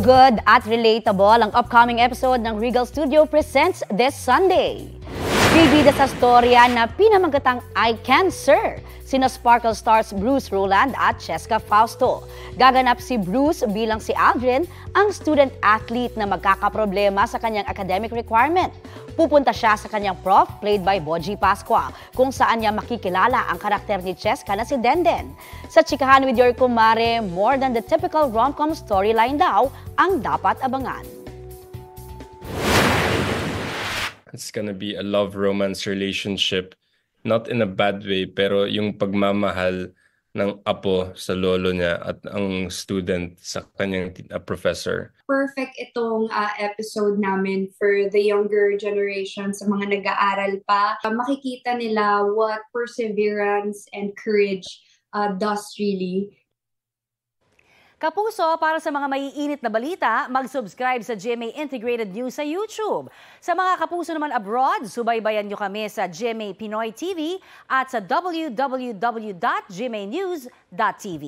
good at relatable ang upcoming episode ng Regal Studio presents this Sunday. Bibida sa storya na pinamagatang I Can Sir, sina Sparkle stars Bruce Roland at Cheska Fausto. Gaganap si Bruce bilang si Aldrin, ang student-athlete na magkakaproblema sa kanyang academic requirement. Pupunta siya sa kanyang prof, played by Boji Pascua, kung saan niya makikilala ang karakter ni Cheska na si Denden. Sa Chikahan with Your Kumare, more than the typical rom-com storyline daw ang dapat abangan. It's gonna be a love-romance relationship, not in a bad way, pero yung pagmamahal ng apo sa lolo niya at ang student sa kanyang professor. Perfect itong episode namin for the younger generation, sa mga nag-aaral pa. Makikita nila what perseverance and courage does really. Kapuso, para sa mga maiinit na balita, mag-subscribe sa GMA Integrated News sa YouTube. Sa mga kapuso naman abroad, subaybayan nyo kami sa GMA Pinoy TV at sa www.gmanews.tv.